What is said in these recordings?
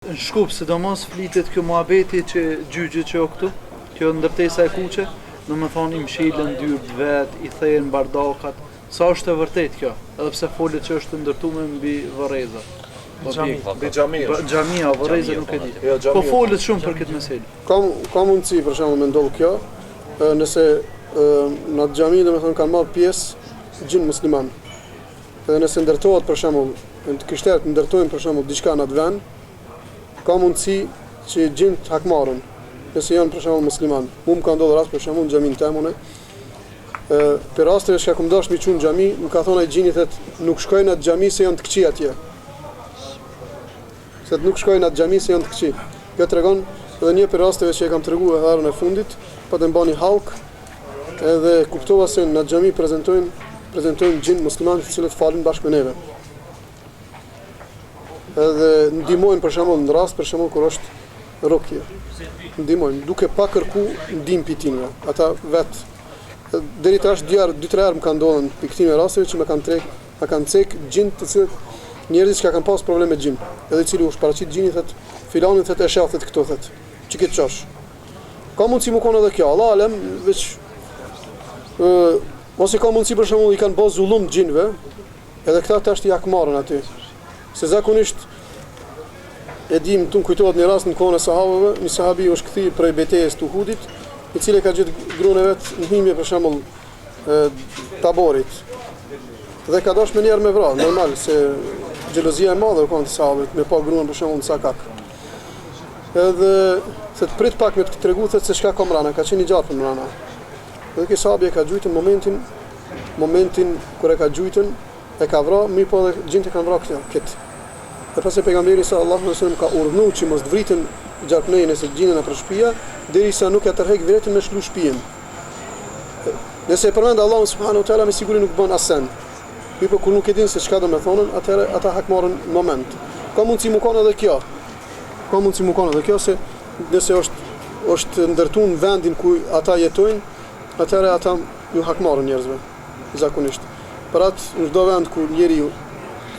Në Shkup, sidomos flitet kjo muhabeti që gjyqë që o këtu, kjo ndërtesa e kuqe, në më thonë i mshilën dyrt vet, i thejnë bardakat, sa është e vërtet kjo, edhe pse folet që është ndërtuar mbi Varreza. Xhamia, Varreza nuk e di. Po folet shumë për këtë meselë. Ka mundësi për shembull me ndodh kjo, nëse në atë xhami domethënë kanë marrë pjesë gjin musliman. Edhe nëse ndërtohet për shembull, të krishterët ndërtojnë për shembull diçka në atë vend, ka mundësi që gjin të hakmarrën, nëse janë për shembull musliman. Mu më ka ndodhur rast për shembull në xhamin temune. Për rastin që kam dashur mi çun në xhami, më ka thonë ai gjini thotë nuk shkojnë në atë xhami se janë të këqij atje. Se nuk shkojnë në atë xhami se janë të këqij. Kjo tregon edhe një për rasteve që e kam treguar herën e fundit, po të mbani hallk, edhe kuptova se në xhami prezantojnë gjin musliman të cilët falin bashkë me neve. Edhe ndihmojnë për shembull në rast për shembull kur është rukje. Ndihmojnë duke pa kërku ndihmë pitinëve. Ata vetë deri tash 2-3 herë më kanë ndodhur pikëtime rasteve që më kanë cek gjin të cilët njerëzit që kanë pas probleme me gjin. Edhe i cili u shparaqit gjini thotë filanin thotë e shafet këto thotë. Çike çosh. Ka mundësi më konë edhe kjo. Allah alem veç ose ka mundësi për shembull i kanë bërë zullum gjinëve, edhe këta tash i hakmarrën aty. Se zakonisht e dim të kujtohet një rast në kohën e sahabëve, një sahabi u shkthyi prej betejës të Uhudit, i cili ka gjetë gruan e vet në himje për shembull Taborit. Dhe ka dashur më njëherë me vrarë, normal se xhelozia e madhe u kanë të sahabëve me pa gruan për shembull në Sakak. Edhe se të prit pak me të tregu se çka ka mbrana, ka qenë i gjatë mbrana. Dhe ky sahabi e ka gjujtur momentin kur e ka gjujtur e ka vrarë, mi po dhe gjinët e kanë vrarë këtë. Dhe pasi pejgamberi sallallahu alaihi wasallam ka urdhëruar që mos të vritin gjarpnejën e se gjinën në shtëpia, derisa nuk e tërheq vetëm me shlu shtëpinë. Nëse e përmend Allahu subhanahu wa taala me siguri nuk bën asën. Mi po kur nuk e din se çka do të thonë, atëherë ata hakmarrën në moment. Ka mundësi më kanë edhe kjo. Ka mundësi më kanë edhe kjo se nëse është ndërtuar në vendin ku ata jetojnë, atëherë ata ju hakmarrën njerëzve zakonisht. Për atë në çdo vend ku njeriu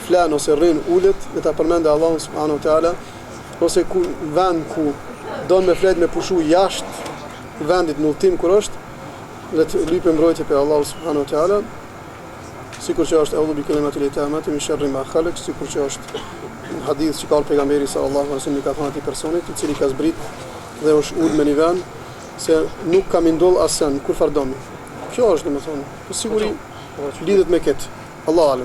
flan ose rrin ulet dhe ta përmendë Allahun subhanahu wa taala, ose ku vend ku don me flet me pushu jashtë vendit në udhtim kur është, dhe të lypë mbrojtje për Allahu subhanahu wa taala, sikur që është a'udhu bi kalimatil tamati min sharri ma khalaq, sikur që është në hadith që ka pejgamberi sallallahu alaihi wasallam ka thënë atij personit i cili ka zbrit dhe është ul me një vend se nuk kam ndodh asën kur fardomi. Kjo është domethënë, për siguri lidhet me këtë. Allahu alem.